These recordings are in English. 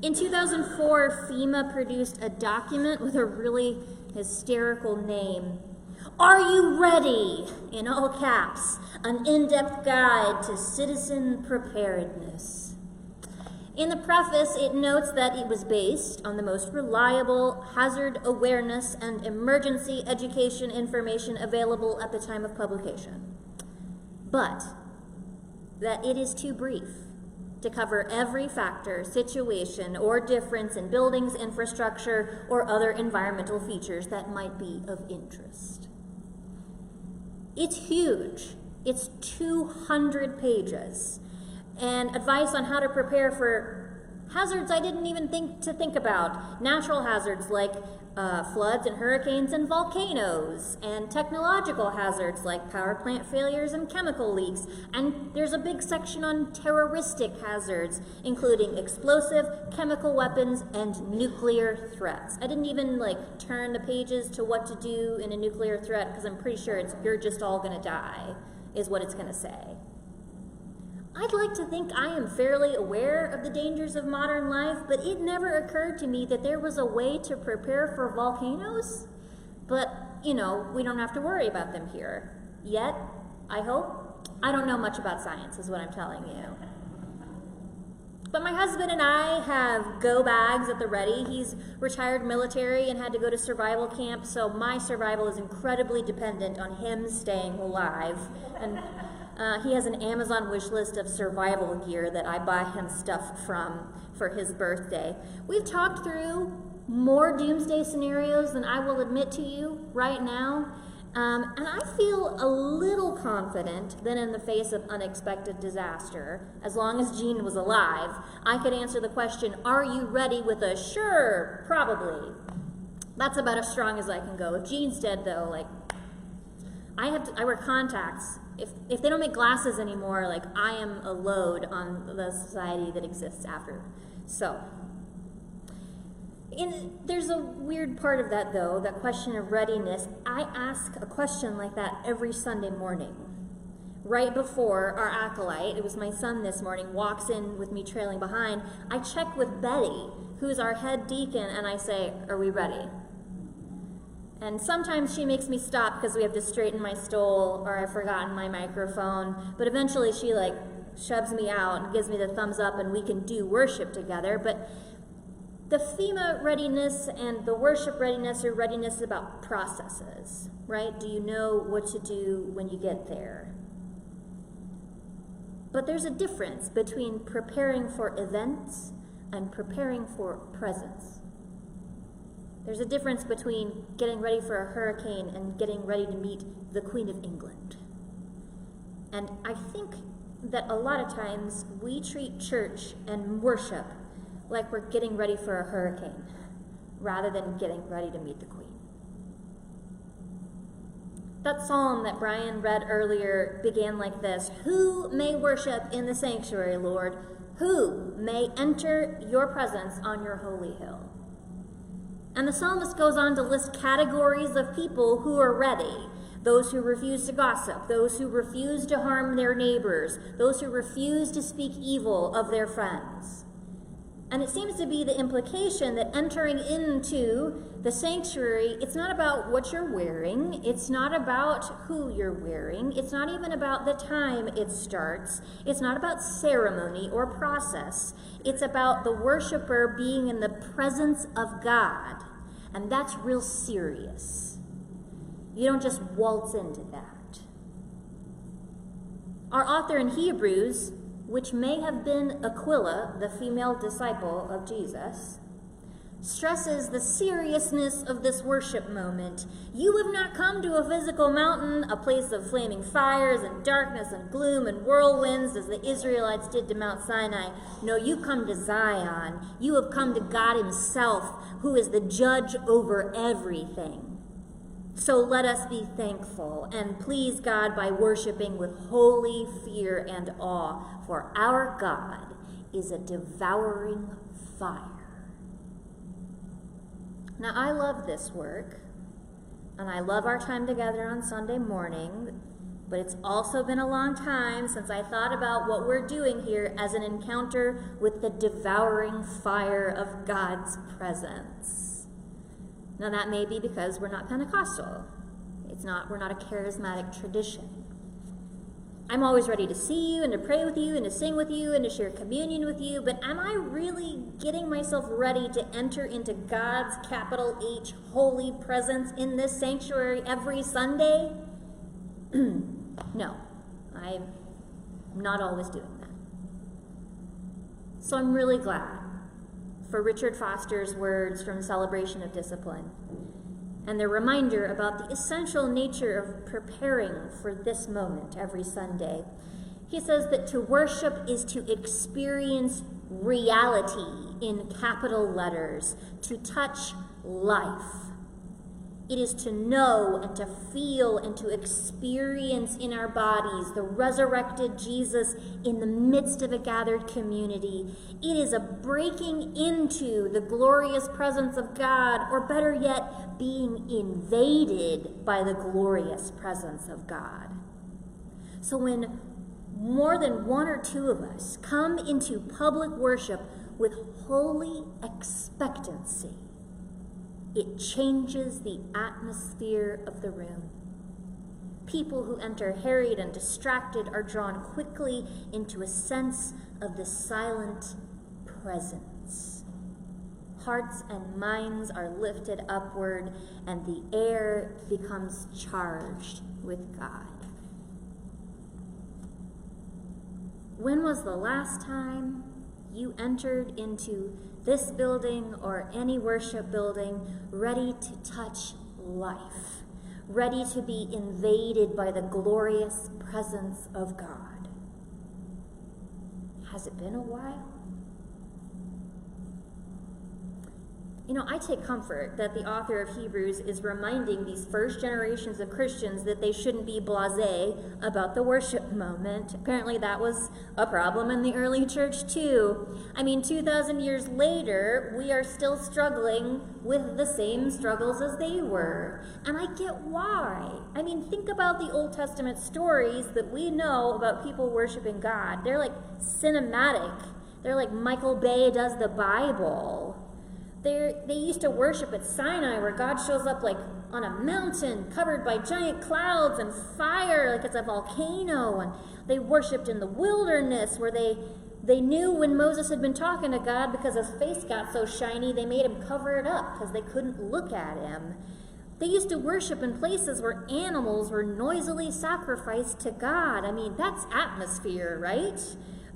In 2004, FEMA produced a document with a really hysterical name. Are you ready? In all caps, an in-depth guide to citizen preparedness. In the preface, it notes that it was based on the most reliable hazard awareness and emergency education information available at the time of publication, but that it is too brief to cover every factor, situation, or difference in buildings, infrastructure, or other environmental features that might be of interest. It's huge. It's 200 pages. And advice on how to prepare for hazards I didn't even think about. Natural hazards like floods and hurricanes and volcanoes, and technological hazards like power plant failures and chemical leaks. And there's a big section on terroristic hazards, including explosive, chemical weapons, and nuclear threats. I didn't even turn the pages to what to do in a nuclear threat, because I'm pretty sure you're just all gonna die, is what it's gonna say. I'd like to think I am fairly aware of the dangers of modern life, but it never occurred to me that there was a way to prepare for volcanoes. But, we don't have to worry about them here. Yet, I hope. I don't know much about science, is what I'm telling you. But my husband and I have go bags at the ready. He's retired military and had to go to survival camp, so my survival is incredibly dependent on him staying alive. And he has an Amazon wish list of survival gear that I buy him stuff from for his birthday. We've talked through more doomsday scenarios than I will admit to you right now, and I feel a little confident that in the face of unexpected disaster, as long as Jean was alive, I could answer the question, are you ready, with a sure, probably. That's about as strong as I can go. If Jean's dead, though, I wear contacts. If they don't make glasses anymore, I am a load on the society that exists after. So, there's a weird part of that, though, that question of readiness. I ask a question like that every Sunday morning. Right before our acolyte, it was my son this morning, walks in with me trailing behind, I check with Betty, who's our head deacon, and I say, are we ready? And sometimes she makes me stop because we have to straighten my stole or I've forgotten my microphone. But eventually she shoves me out and gives me the thumbs up and we can do worship together. But the FEMA readiness and the worship readiness or readiness is about processes, right? Do you know what to do when you get there? But there's a difference between preparing for events and preparing for presence. There's a difference between getting ready for a hurricane and getting ready to meet the Queen of England. And I think that a lot of times we treat church and worship like we're getting ready for a hurricane rather than getting ready to meet the Queen. That psalm that Brian read earlier began like this: who may worship in the sanctuary, Lord? Who may enter your presence on your holy hill? And the psalmist goes on to list categories of people who are ready. Those who refuse to gossip, those who refuse to harm their neighbors, those who refuse to speak evil of their friends. And it seems to be the implication that entering into the sanctuary, it's not about what you're wearing, it's not about who you're wearing, it's not even about the time it starts, it's not about ceremony or process, it's about the worshiper being in the presence of God. And that's real serious. You don't just waltz into that. Our author in Hebrews, which may have been Aquila, the female disciple of Jesus, stresses the seriousness of this worship moment. You have not come to a physical mountain, a place of flaming fires and darkness and gloom and whirlwinds as the Israelites did to Mount Sinai. No, you come to Zion. You have come to God himself, who is the judge over everything. So let us be thankful and please God by worshiping with holy fear and awe, for our God is a devouring fire. Now, I love this work, and I love our time together on Sunday morning, But it's also been a long time since I thought about what we're doing here as an encounter with the devouring fire of God's presence. Now that may be because we're not Pentecostal. We're not a charismatic tradition. I'm always ready to see you and to pray with you and to sing with you and to share communion with you, but am I really getting myself ready to enter into God's capital H holy presence in this sanctuary every Sunday? No, I'm not always doing that. So I'm really glad for Richard Foster's words from Celebration of Discipline and their reminder about the essential nature of preparing for this moment every Sunday. He says that to worship is to experience reality in capital letters, to touch life. It is to know and to feel and to experience in our bodies the resurrected Jesus in the midst of a gathered community. It is a breaking into the glorious presence of God, or better yet, being invaded by the glorious presence of God. So when more than one or two of us come into public worship with holy expectancy, it changes the atmosphere of the room. People who enter harried and distracted are drawn quickly into a sense of the silent presence. Hearts and minds are lifted upward, and the air becomes charged with God. When was the last time you entered into this building or any worship building ready to touch life, ready to be invaded by the glorious presence of God? Has it been a while? You know, I take comfort that the author of Hebrews is reminding these first generations of Christians that they shouldn't be blasé about the worship moment. Apparently that was a problem in the early church too. I mean, 2,000 years later, we are still struggling with the same struggles as they were. And I get why. I mean, think about the Old Testament stories that we know about people worshiping God. They're like cinematic. They're like Michael Bay does the Bible. They used to worship at Sinai, where God shows up like on a mountain covered by giant clouds and fire, like it's a volcano. And they worshiped in the wilderness, where they knew when Moses had been talking to God, because his face got so shiny, they made him cover it up because they couldn't look at him. They used to worship in places where animals were noisily sacrificed to God. I mean, that's atmosphere, right?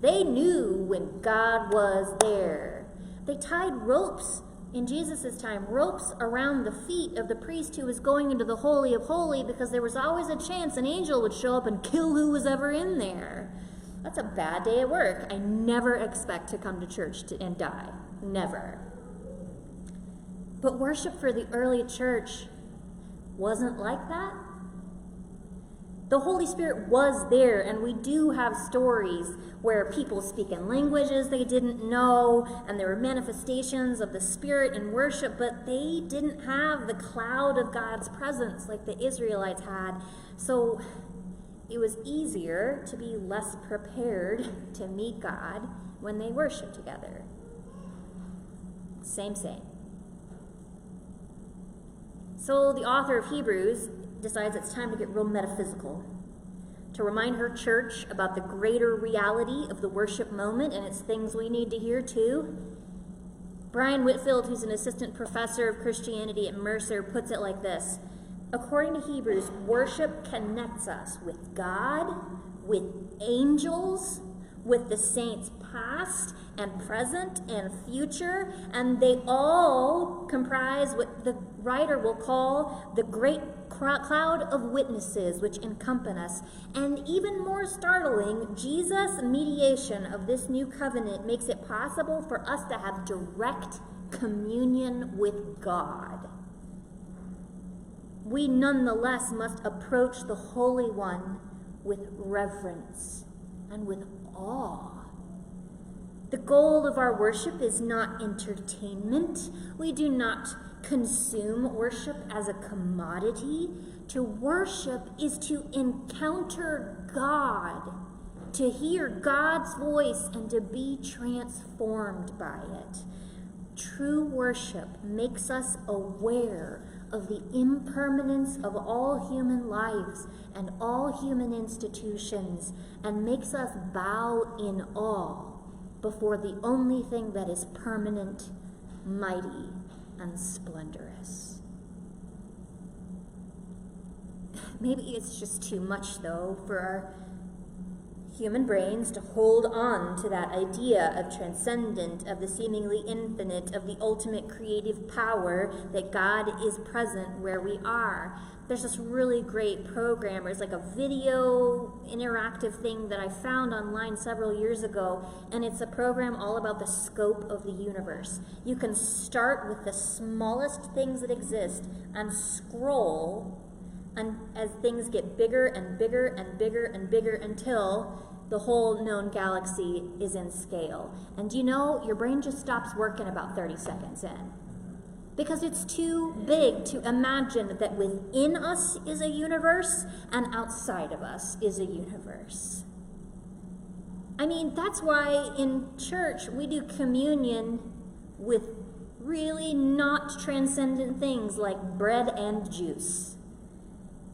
They knew when God was there. They tied ropes in Jesus' time, ropes around the feet of the priest who was going into the Holy of Holies, because there was always a chance an angel would show up and kill who was ever in there. That's a bad day at work. I never expect to come to church and die. Never. But worship for the early church wasn't like that. The Holy Spirit was there, and we do have stories where people speak in languages they didn't know, and there were manifestations of the Spirit in worship, but they didn't have the cloud of God's presence like the Israelites had. So it was easier to be less prepared to meet God when they worshiped together. Same. So the author of Hebrews decides it's time to get real metaphysical, to remind her church about the greater reality of the worship moment, and it's things we need to hear too. Brian Whitfield, who's an assistant professor of Christianity at Mercer, puts it like this: according to Hebrews, worship connects us with God, with angels, with the saints past and present and future, and they all comprise what the writer will call the great cloud of witnesses which encompass us. And even more startling, Jesus' mediation of this new covenant makes it possible for us to have direct communion with God. We nonetheless must approach the Holy One with reverence and with awe. The goal of our worship is not entertainment. We do not consume worship as a commodity. To worship is to encounter God, to hear God's voice, and to be transformed by it. True worship makes us aware of the impermanence of all human lives and all human institutions, and makes us bow in awe before the only thing that is permanent, mighty, and splendorous. Maybe it's just too much, though, for our human brains to hold on to that idea of transcendent, of the seemingly infinite, of the ultimate creative power, that God is present where we are. There's this really great program, it's like a video interactive thing that I found online several years ago, and it's a program all about the scope of the universe. You can start with the smallest things that exist and scroll, and as things get bigger and bigger and bigger and bigger until the whole known galaxy is in scale. And you know, your brain just stops working about 30 seconds in. Because it's too big to imagine that within us is a universe and outside of us is a universe. I mean, that's why in church we do communion with really not transcendent things like bread and juice.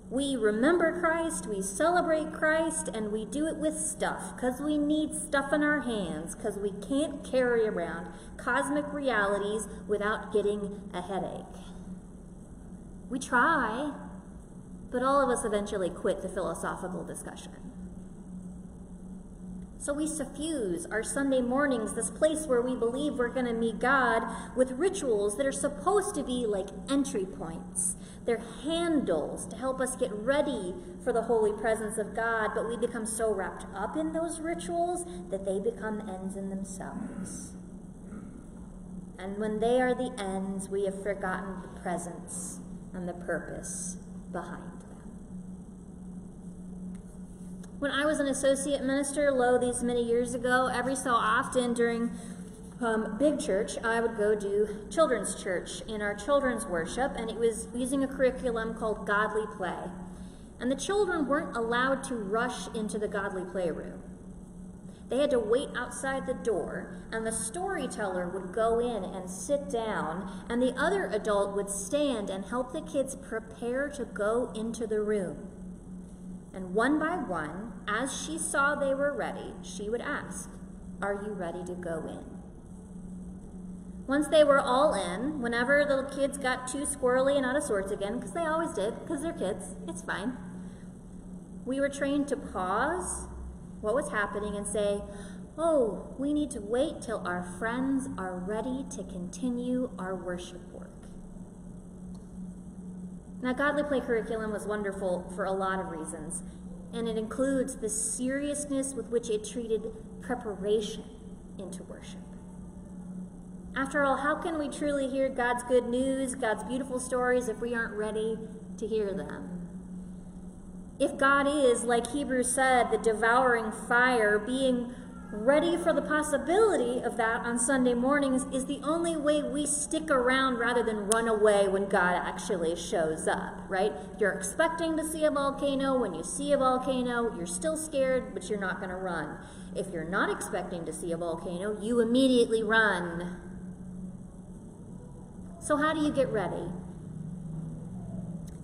We remember Christ, we celebrate Christ, and we do it with stuff, because we need stuff in our hands, because we can't carry around cosmic realities without getting a headache. We try, but all of us eventually quit the philosophical discussion. So we suffuse our Sunday mornings, this place where we believe we're going to meet God, with rituals that are supposed to be like entry points. They're handles to help us get ready for the holy presence of God, but we become so wrapped up in those rituals that they become ends in themselves. And when they are the ends, we have forgotten the presence and the purpose behind them. When I was an associate minister, these many years ago, every so often during big church, I would go do children's church in our children's worship, and it was using a curriculum called Godly Play. And the children weren't allowed to rush into the Godly Play room. They had to wait outside the door, and the storyteller would go in and sit down, and the other adult would stand and help the kids prepare to go into the room. And one by one, as she saw they were ready, she would ask, "Are you ready to go in?" Once they were all in, whenever the kids got too squirrely and out of sorts again, because they always did, because they're kids, it's fine, we were trained to pause what was happening and say, "Oh, we need to wait till our friends are ready to continue our worship work." Now, Godly Play curriculum was wonderful for a lot of reasons, and it includes the seriousness with which it treated preparation into worship. After all, how can we truly hear God's good news, God's beautiful stories, if we aren't ready to hear them? If God is, like Hebrews said, the devouring fire, being ready for the possibility of that on Sunday mornings is the only way we stick around rather than run away when God actually shows up, right? You're expecting to see a volcano. When you see a volcano, you're still scared, but you're not going to run. If you're not expecting to see a volcano, you immediately run. So how do you get ready?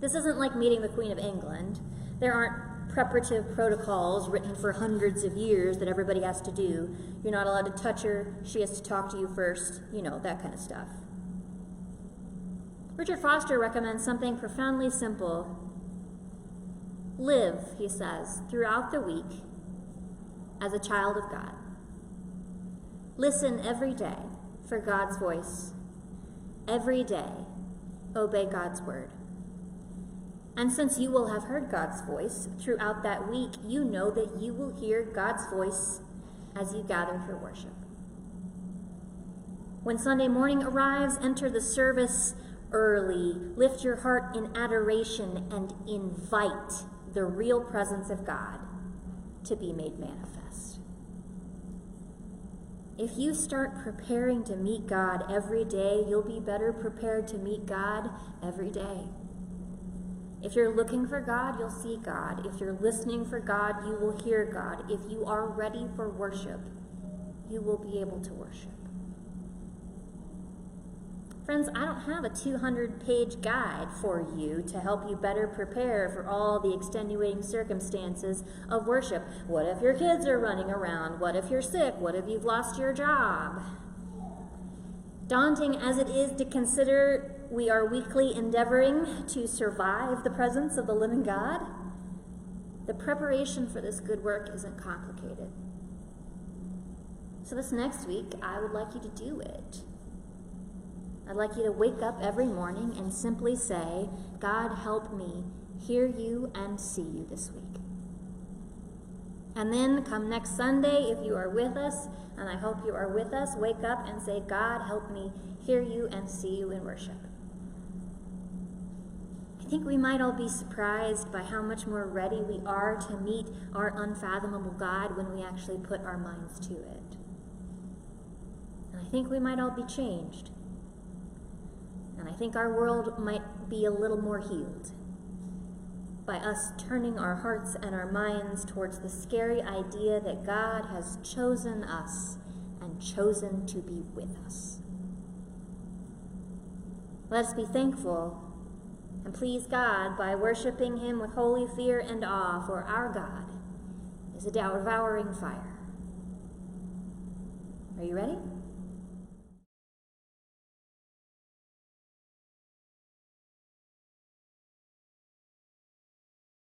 This isn't like meeting the Queen of England. There aren't preparative protocols written for hundreds of years that everybody has to do. You're not allowed to touch her. She has to talk to you first. You know, that kind of stuff. Richard Foster recommends something profoundly simple. Live, he says, throughout the week as a child of God. Listen every day for God's voice. Every day, obey God's word. And since you will have heard God's voice throughout that week, you know that you will hear God's voice as you gather for worship. When Sunday morning arrives, enter the service early. Lift your heart in adoration and invite the real presence of God to be made manifest. If you start preparing to meet God every day, you'll be better prepared to meet God every day. If you're looking for God, you'll see God. If you're listening for God, you will hear God. If you are ready for worship, you will be able to worship. Friends, I don't have a 200-page guide for you to help you better prepare for all the extenuating circumstances of worship. What if your kids are running around? What if you're sick? What if you've lost your job? Daunting as it is to consider we are weakly endeavoring to survive the presence of the living God, the preparation for this good work isn't complicated. So this next week, I would like you to do it. I'd like you to wake up every morning and simply say, God, help me hear you and see you this week. And then come next Sunday, if you are with us, and I hope you are with us, wake up and say, God, help me hear you and see you in worship. I think we might all be surprised by how much more ready we are to meet our unfathomable God when we actually put our minds to it. And I think we might all be changed. And I think our world might be a little more healed by us turning our hearts and our minds towards the scary idea that God has chosen us and chosen to be with us. Let us be thankful and please God by worshiping Him with holy fear and awe, for our God is a devouring fire. Are you ready?